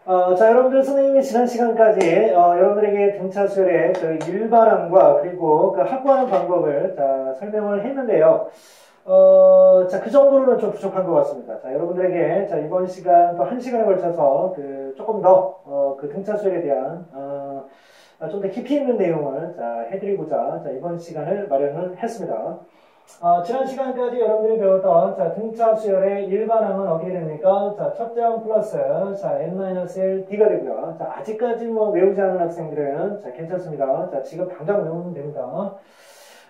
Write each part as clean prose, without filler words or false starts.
자, 여러분들 선생님이 지난 시간까지 여러분들에게 등차 수열의 그 일반항과 그리고 그 확보하는 방법을 설명을 했는데요. 자, 그 정도로는 좀 부족한 것 같습니다. 자, 여러분들에게 자, 이번 시간 또 한 시간에 걸쳐서 그 조금 더 그 등차 수열에 대한 좀 더 깊이 있는 내용을 해드리고자 이번 시간을 마련을 했습니다. 지난 시간까지 여러분들이 배웠던 등차 수열의 일반항은 어떻게 됩니까? 첫째 항 플러스 n-1d가 되고요. 아직까지 뭐 외우지 않은 학생들은 괜찮습니다. 지금 당장 외우면 됩니다.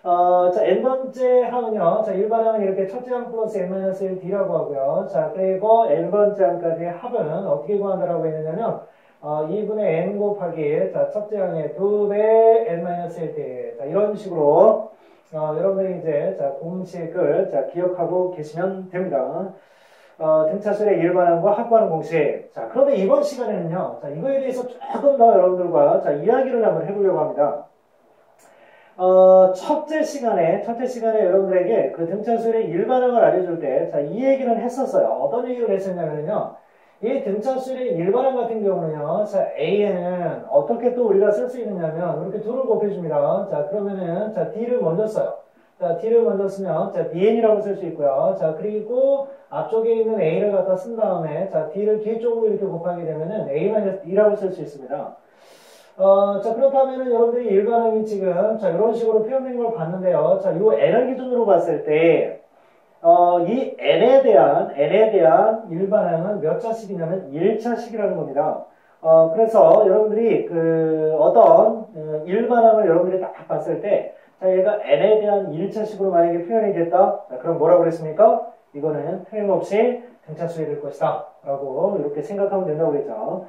n번째 항은요. 일반항은 이렇게 첫째 항 플러스 n-1d라고 하고요. 그리고 n번째 항까지의 합은 어떻게 구한다라고 했느냐면 2분의 n 곱하기 첫째 항의 2배 n-1d 이런 식으로 여러분들이 이제 공식을 기억하고 계시면 됩니다. 등차수열의 일반항과 확보하는 공식. 그런데 이번 시간에는요. 이거에 대해서 조금 더 여러분들과 이야기를 한번 해보려고 합니다. 첫째 시간에 여러분들에게 그 등차수열의 일반항을 알려줄 때 이 얘기를 했었어요. 어떤 얘기를 했었냐면요. 이 등차수열의 일반항 같은 경우는요, A에는 어떻게 또 우리가 쓸 수 있느냐면, 이렇게 2를 곱해줍니다. 그러면은, D를 먼저 써요. D를 먼저 쓰면, BN이라고 쓸 수 있고요. 그리고 앞쪽에 있는 A를 갖다 쓴 다음에, D를 뒤쪽으로 이렇게 곱하게 되면은, A-D라고 쓸 수 있습니다. 그렇다면은 여러분들이 일반항이 지금, 이런 식으로 표현된 걸 봤는데요. 요 N을 기준으로 봤을 때, 이 n에 대한 일반항은 몇 차식이냐면 1차식이라는 겁니다. 그래서 여러분들이 그 어떤 일반항을 여러분들이 딱 봤을 때, 얘가 n에 대한 1차식으로 만약에 표현이 됐다. 그럼 뭐라고 그랬습니까? 이거는 틀림없이 등차수열이 될 것이다. 라고 이렇게 생각하면 된다고 그랬죠.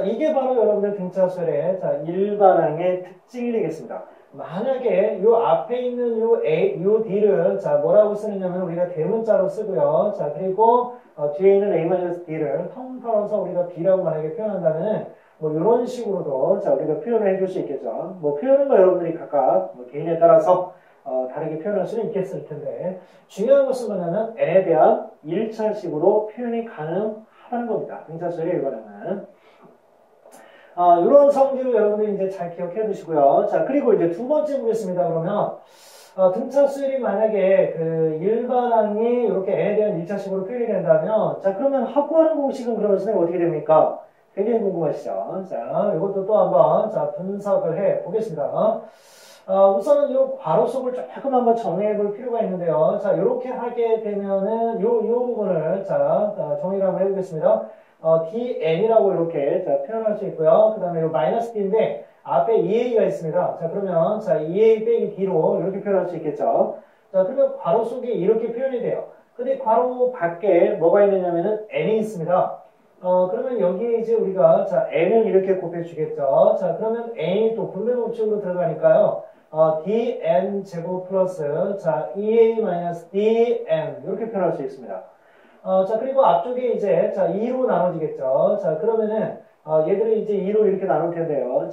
이게 바로 여러분들 등차수열의 일반항의 특징이 되겠습니다. 만약에 요 앞에 있는 요 D를 뭐라고 쓰느냐면 우리가 대문자로 쓰고요. 그리고 뒤에 있는 A-D를 텅 털어서 우리가 B라고 만약에 표현한다면 뭐 이런 식으로도 우리가 표현을 해줄 수 있겠죠. 뭐 표현은 여러분들이 각각 개인에 따라서 다르게 표현할 수는 있겠을 텐데 중요한 것은 뭐냐면 n에 대한 1차식으로 표현이 가능하다는 겁니다. 등차수열의 일반항은. 이런 성질을 여러분들이 이제 잘 기억해 두시고요. 그리고 이제 두 번째 보겠습니다. 그러면, 등차수열이 만약에 그 일반항이 이렇게 n에 대한 1차식으로 표현이 된다면, 그러면 확보하는 공식은 그러면 선생님 어떻게 됩니까? 굉장히 궁금하시죠? 이것도 또 한번, 분석을 해 보겠습니다. 우선은 이 괄호 속을 조금 한번 정리해 볼 필요가 있는데요. 이렇게 하게 되면은, 요 부분을, 정리를 한번 해보겠습니다. dn이라고 이렇게 표현할 수 있고요. 그 다음에 이 마이너스 d인데 앞에 2a가 있습니다. 그러면 2a 빼기 d로 이렇게 표현할 수 있겠죠. 그러면 괄호 속에 이렇게 표현이 돼요. 근데 괄호 밖에 뭐가 있느냐면은 n이 있습니다. 그러면 여기에 이제 우리가 n을 이렇게 곱해주겠죠. 그러면 n이 또 분배 법칙으로 들어가니까요. dn 제곱 플러스 2a-dn 이렇게 표현할 수 있습니다. 그리고 앞쪽에 이제, 2로 나눠지겠죠. 그러면은, 얘들을 이제 2로 이렇게 나눌 텐데요.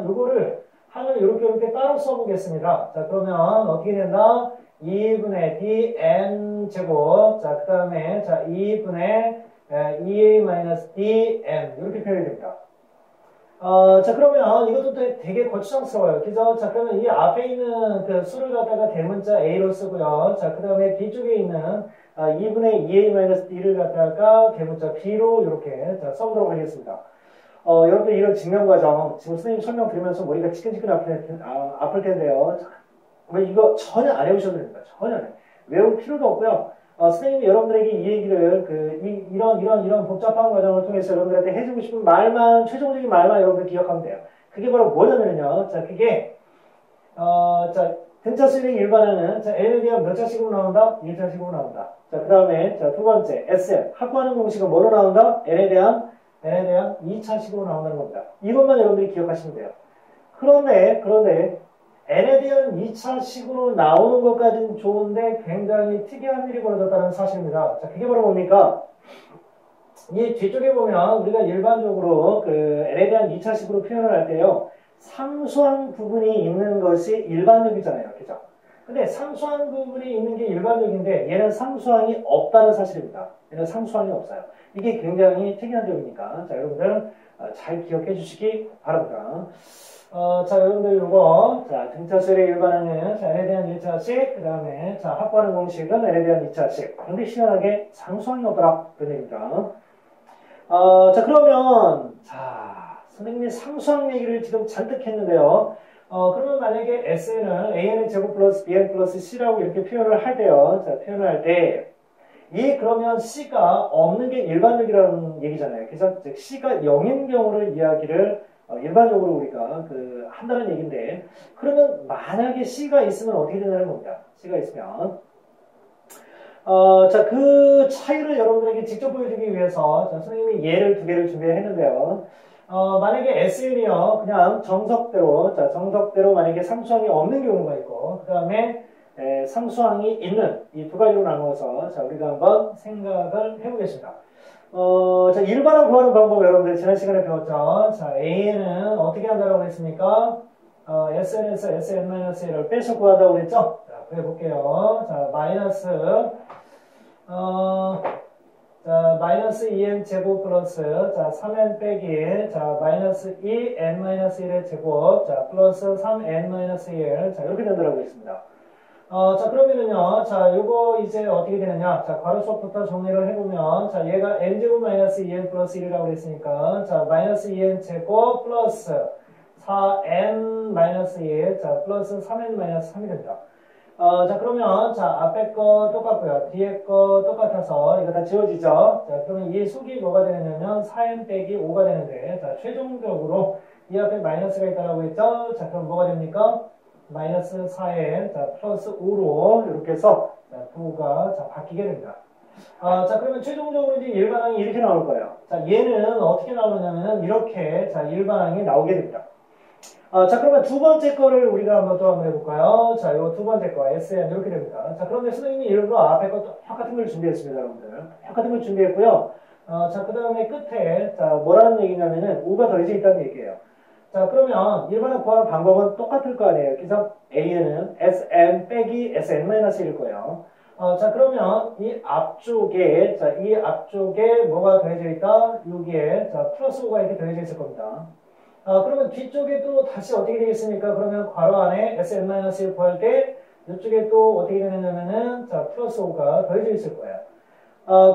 요거를, 항을 이렇게 따로 써보겠습니다. 그러면 어떻게 된다? 2분의 dn 제곱, 그 다음에, 2분의 2a-dn, 이렇게 표현이 됩니다. 그러면 이것도 되게 거추장스러워요. 그죠? 그러면 이 앞에 있는 그 수를 갖다가 대문자 a로 쓰고요. 그 다음에 뒤쪽에 있는 2분의 2a-d를 갖다가 대문자 b로 이렇게 써보도록 하겠습니다. 여러분들 이런 증명 과정 지금 선생님 설명 드리면서 머리가 지끈지끈 아플 텐데요. 이거 전혀 안 해보셔도 됩니다. 전혀 외울 필요도 없고요. 선생님이 여러분들에게 이 얘기를 이런 복잡한 과정을 통해서 여러분들한테 해주고 싶은 말만 최종적인 말만 여러분들 기억하면 돼요. 그게 바로 뭐냐면요. 그게 등차수열의 일반항은 n에 대한 몇 차식으로 나온다? 1차식으로 나온다. 그 다음에 두 번째 SL 확보하는 공식은 뭐로 나온다? n에 대한 2차식으로 나온다는 겁니다. 이것만 여러분들이 기억하시면 돼요. 그런데 n에 대한 2차식으로 나오는 것까지는 좋은데 굉장히 특이한 일이 벌어졌다는 사실입니다. 그게 바로 뭡니까? 이 뒤쪽에 보면 우리가 일반적으로 그 n에 대한 2차식으로 표현을 할 때요. 상수항 부분이 있는 것이 일반적이잖아요. 그죠? 근데 상수항 부분이 있는 게 일반적인데 얘는 상수항이 없다는 사실입니다. 얘는 상수항이 없어요. 이게 굉장히 특이한 점이니까 자 여러분들 잘 기억해 주시기 바랍니다. 자 여러분들 요거 자 등차수열의 일반항은 자 n에 대한 1차식 그 다음에 자 확보하는 공식은 n에 대한 2차식. 그런데 시원하게 상수항이 없더라 그런 얘기입니다. 자 그러면 자 선생님이 상수항 얘기를 지금 잔뜩 했는데요. 그러면 만약에 S는 AN의 제곱 플러스 BN 플러스 C라고 이렇게 표현을 할 때요. 자, 표현을 할 때, 그러면 C가 없는 게 일반적이라는 얘기잖아요. 그래서 즉 C가 0인 경우를 이야기를 일반적으로 우리가 한다는 얘기인데, 그러면 만약에 C가 있으면 어떻게 되냐는 겁니다. C가 있으면. 자, 그 차이를 여러분들에게 직접 보여주기 위해서, 자, 선생님이 예를 두 개를 준비했는데요. 만약에 SN이요, 그냥 정석대로, 자, 정석대로 만약에 상수항이 없는 경우가 있고, 그 다음에 상수항이 있는 이 두 가지로 나누어서, 자, 우리가 한번 생각을 해보겠습니다. 자, 일반항 구하는 방법 여러분들 지난 시간에 배웠죠? 자, AN은 어떻게 한다고 했습니까? SN에서 SN-1을 빼서 구한다고 그랬죠? 자, 구해볼게요. 자, 마이너스 2n 제곱 플러스 자 3n 빼기 자 마이너스 2n-1의 제곱 자 플러스 3n-1 자 이렇게 된다고 했습니다. 자 그러면은요 자 요거 이제 어떻게 되느냐 자 괄호 수업부터 정리를 해보면 자 얘가 n제곱 마이너스 2n 플러스 1이라고 그랬으니까 자 마이너스 2n 제곱 플러스 4n-1 자 플러스 3n-3이 됩니다. 자, 그러면, 자, 앞에 거 똑같고요. 뒤에 거 똑같아서, 이거 다 지워지죠? 자, 그러면 이 속이 뭐가 되느냐면, 4n 빼기 5가 되는데, 자, 최종적으로 이 앞에 마이너스가 있다라고 했죠? 자, 그럼 뭐가 됩니까? 마이너스 4n, 자, 플러스 5로, 이렇게 해서, 자, 부호가, 자, 바뀌게 됩니다. 자, 그러면 최종적으로 이제 일반항이 이렇게 나올 거예요. 자, 얘는 어떻게 나오느냐면, 이렇게, 자, 일반항이 나오게 됩니다. 자, 그러면 두 번째 거를 우리가 한번 해볼까요? 자, 요 두 번째 거, SN, 이렇게 됩니다. 자, 그런데 선생님이 일부러 앞에 것도 똑같은 걸 준비했습니다, 여러분들. 똑같은 걸 준비했고요. 자, 그 다음에 끝에, 자, 뭐라는 얘기냐면은, 5가 더해져 있다는 얘기예요. 자, 그러면 일반을 구하는 방법은 똑같을 거 아니에요. 그래서 A는 SN 빼기 SN-1일 거예요. 자, 그러면 이 앞쪽에, 자, 이 앞쪽에 뭐가 더해져 있다? 여기에, 자, 플러스 5가 이렇게 더해져 있을 겁니다. 그러면 뒤쪽에 또 다시 어떻게 되겠습니까? 그러면 괄호 안에 SN-1 구할 때 이쪽에 또 어떻게 되느냐면은 자 플러스 5가 더해져 있을 거예요.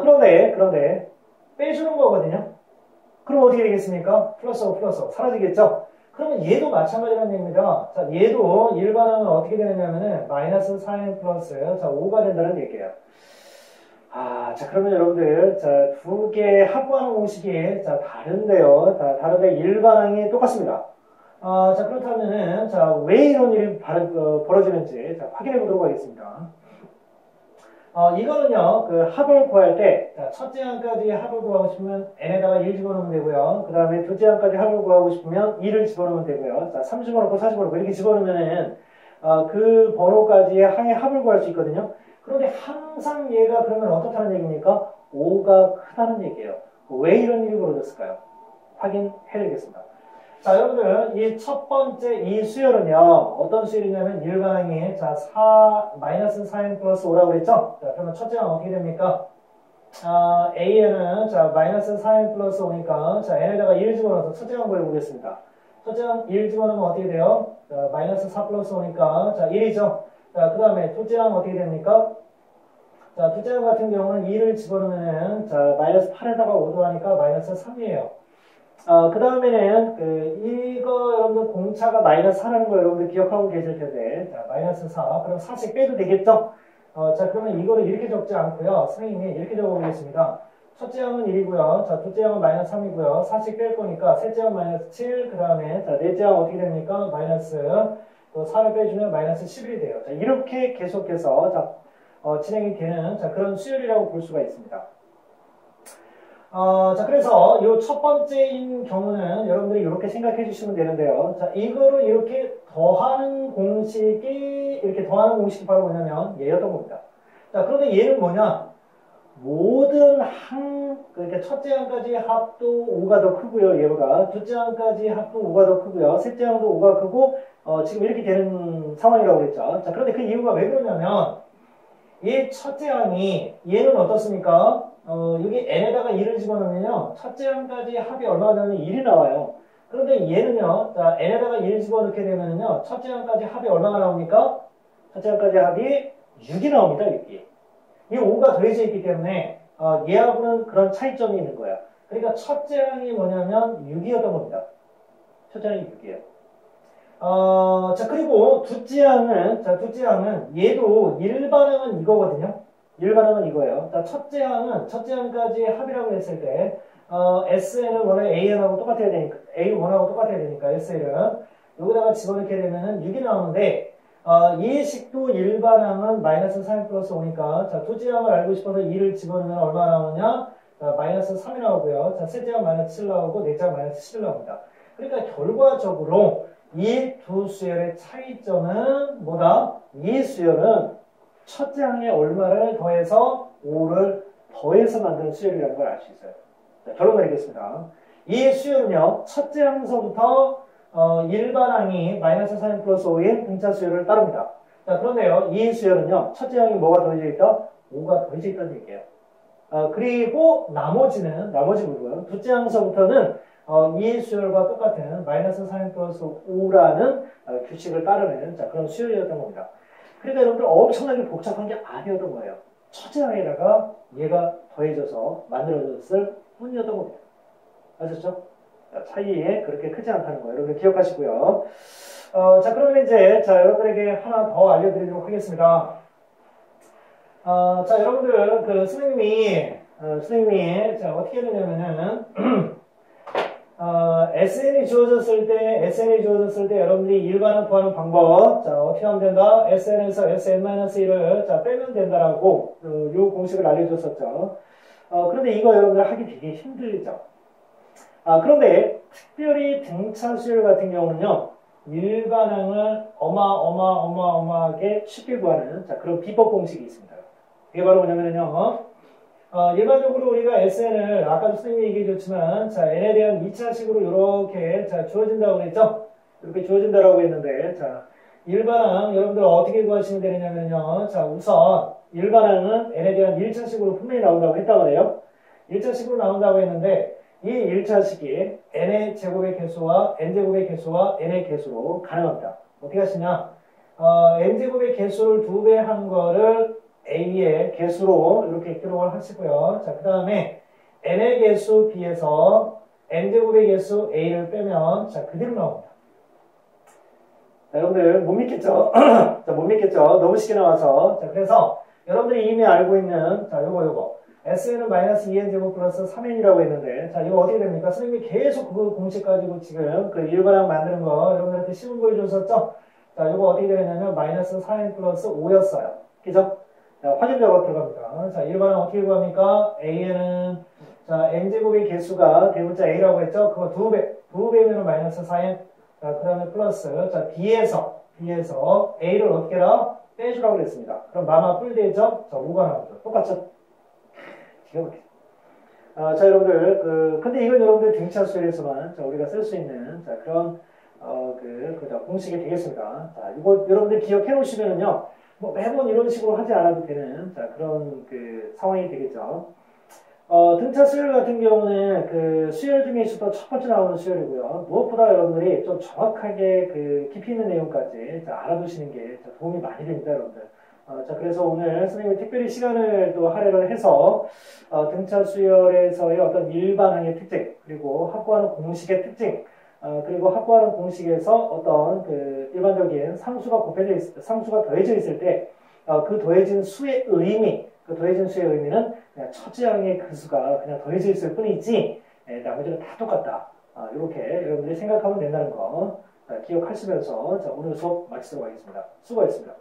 그런데 빼주는 거거든요. 그럼 어떻게 되겠습니까? 플러스 5 플러스 5 사라지겠죠? 그러면 얘도 마찬가지라는 얘기입니다. 자 얘도 일반항은 어떻게 되느냐면은 마이너스 4n 플러스 자 5가 된다는 얘기예요. 자, 그러면 여러분들, 자, 두 개 합부하는 공식이, 자, 다른데요. 자, 다른데 일반항이 똑같습니다. 자, 그렇다면은, 자, 왜 이런 일이 벌어지는지, 자, 확인해 보도록 하겠습니다. 이거는요, 합을 구할 때, 자, 첫째 항까지 합을 구하고 싶으면 n에다가 1 집어넣으면 되고요. 그 다음에 둘째 항까지 합을 구하고 싶으면 2를 집어넣으면 되고요. 자, 3 집어넣고 4 집어넣고 이렇게 집어넣으면은, 그 번호까지의 항의 합을 구할 수 있거든요. 그런데 항상 얘가 그러면 어떻다는 얘기입니까? 5가 크다는 얘기예요. 왜 이런 일이 벌어졌을까요? 확인해 드리겠습니다. 자, 여러분들, 이 첫 번째 이 수열은요, 어떤 수열이냐면 일반항이, 자, 마이너스 4n 플러스 5라고 그랬죠? 자, 그러면 첫째 항 어떻게 됩니까? A에는, 자, 마이너스 4n 플러스 5니까, 자, n에다가 1 집어넣어서 첫째 항 구해보겠습니다. 첫째 항 1 집어넣으면 어떻게 돼요? 자, 마이너스 4 플러스 5니까, 자, 1이죠? 자, 그 다음에 둘째 항 어떻게 됩니까? 자, 둘째 항 같은 경우는 2를 집어넣으면은, 자, 마이너스 8에다가 5도 하니까 마이너스 3이에요. 그 다음에는, 이거 여러분들 공차가 마이너스 4라는 거 여러분들 기억하고 계실 텐데, 자, 마이너스 4. 그럼 4씩 빼도 되겠죠? 자, 그러면 이거를 이렇게 적지 않고요. 선생님이 이렇게 적어보겠습니다. 첫째 항은 1이고요. 자, 둘째 항은 마이너스 3이고요. 4씩 뺄 거니까, 셋째 항 마이너스 7, 그 다음에, 자, 넷째 항 어떻게 됩니까? 마이너스, 또 4를 빼주면 마이너스 11이 돼요. 자, 이렇게 계속해서, 자, 진행이 되는, 자, 그런 수열이라고 볼 수가 있습니다. 자, 그래서 이 첫 번째인 경우는 여러분들이 이렇게 생각해 주시면 되는데요. 자, 이거를 이렇게 더하는 공식이 바로 뭐냐면 얘였던 겁니다. 자, 그런데 얘는 뭐냐? 모든 그러니까 첫째 항까지 합도 5가 더 크고요. 얘보다 둘째 항까지 합도 5가 더 크고요. 셋째 항도 5가 크고 지금 이렇게 되는 상황이라고 그랬죠. 자, 그런데 그 이유가 왜 그러냐면 이 첫째 항이 얘는 어떻습니까? 여기 n에다가 1을 집어넣으면요. 첫째 항까지 합이 얼마가 되면 1이 나와요. 그런데 얘는요. 자, n에다가 1을 집어넣게 되면요. 첫째 항까지 합이 얼마가 나옵니까? 첫째 항까지 합이 6이 나옵니다. 6이. 이 5가 더해져 있기 때문에 얘하고는 그런 차이점이 있는 거야. 그러니까 첫째 항이 뭐냐면 6이었던 겁니다. 첫째 항이 6이에요. 자, 그리고 둘째 항은 얘도 일반항은 이거거든요. 일반항은 이거예요. 자, 첫째 항까지 합이라고 했을 때 SN은 원래 AN하고 똑같아야 되니까 A1하고 똑같아야 되니까 SL은 여기다가 집어넣게 되면은 6이 나오는데 이 식도 일반항은 마이너스 3 플러스 5니까 자, 둘째 항을 알고 싶어서 2를 집어넣으면 얼마 나오냐? 자, 마이너스 3이 나오고요. 자, 셋째 항 마이너스 7 나오고 넷째 항 마이너스 7 나옵니다. 그러니까 결과적으로 이 두 수열의 차이점은 뭐다? 이 수열은 첫째 항에 얼마를 더해서 5를 더해서 만든 수열이라는 걸 알 수 있어요. 자, 결론 내리겠습니다. 이 수열은요, 첫째 항서부터 일반항이 마이너스 3 플러스 5인 등차 수열을 따릅니다. 자, 그런데요, 이 수열은요, 첫째 항이 뭐가 더해져 있다? 5가 더해져 있다는 얘기예요. 그리고 나머지 부분, 둘째 항서부터는 이 수열과 똑같은 마이너스 3 플러스 5라는 규칙을 따르는 자, 그런 수열이었던 겁니다. 그러니까 여러분들 엄청나게 복잡한 게 아니었던 거예요. 첫째 항에다가 얘가 더해져서 만들어졌을 뿐이었던 겁니다. 아셨죠? 차이에 그렇게 크지 않다는 거예요. 여러분들 기억하시고요. 자, 그러면 이제, 자, 여러분들에게 하나 더 알려드리도록 하겠습니다. 자, 여러분들, 선생님이, 자, 어떻게 되냐면은, SN이 주어졌을 때 여러분들이 일반항 구하는 방법, 자, 어떻게 하면 된다? SN에서 SN-1을, 자, 빼면 된다라고, 요 공식을 알려줬었죠. 그런데 이거 여러분들 하기 되게 힘들죠. 그런데 특별히 등차 수열 같은 경우는요, 일반항을 어마어마하게 쉽게 구하는 자, 그런 비법 공식이 있습니다. 이게 바로 뭐냐면요, 일반적으로 우리가 SN을 아까도 선생님이 얘기해 줬지만, 자, N에 대한 2차식으로 이렇게 자, 주어진다고 그랬죠? 이렇게 주어진다라고 했는데, 자, 일반항 여러분들 어떻게 구하시면 되느냐면요, 자, 우선 일반항은 N에 대한 1차식으로 분명히 나온다고 했다고 해요. 1차식으로 나온다고 했는데, 이 1차식이 n의 제곱의 개수와 n제곱의 개수와 n의 개수로 가능합니다. 어떻게 하시냐? n제곱의 개수를 2배 한 거를 a의 개수로 이렇게 기록을 하시고요. 자, 그 다음에 n의 개수 b에서 n제곱의 개수 a를 빼면 자, 그대로 나옵니다. 자, 여러분들 못 믿겠죠? 자, 못 믿겠죠? 너무 쉽게 나와서. 자, 그래서 여러분들이 이미 알고 있는 자, 요거. SN은 마이너스 2n제곱 플러스 3n이라고 했는데, 자, 이거 어떻게 됩니까? 선생님이 계속 그 공식 가지고 지금 그 일반항 만드는 거 여러분들한테 시험 보여줬었죠? 자, 이거 어떻게 되냐면 마이너스 4n 플러스 5였어요. 그죠? 자, 확인 작업 들어갑니다. 자, 일반항 어떻게 구합니까? A는, 자, n제곱의 개수가 대문자 A라고 했죠? 그거 2배면 마이너스 4n. 자, 그 다음에 플러스, 자, B에서 A를 어떻게 해라? 빼주라고 그랬습니다. 그럼 마마 뿔되죠? 자, 5가 나오죠. 똑같죠? 자, 여러분들, 근데 이건 여러분들 등차 수열에서만, 자, 우리가 쓸 수 있는, 자, 그런, 공식이 되겠습니다. 자, 이거 여러분들 기억해 놓으시면은요, 뭐 매번 이런 식으로 하지 않아도 되는, 자, 그런 상황이 되겠죠. 등차 수열 같은 경우는 수열 중에서도 첫 번째 나오는 수열이고요. 무엇보다 여러분들이 좀 정확하게 깊이 있는 내용까지 자, 알아두시는 게 자, 도움이 많이 됩니다, 여러분들. 자, 그래서 오늘 선생님이 특별히 시간을 또 할애를 해서 등차 수열에서의 어떤 일반항의 특징, 그리고 확보하는 공식의 특징, 그리고 확보하는 공식에서 어떤 일반적인 상수가 더해져 있을 때 그 더해진 수의 의미는 그냥 첫째 항의 그 수가 그냥 더해져 있을 뿐이지 나머지는 다 똑같다. 이렇게 여러분들이 생각하면 된다는 거 기억하시면서 자, 오늘 수업 마치도록 하겠습니다. 수고하셨습니다.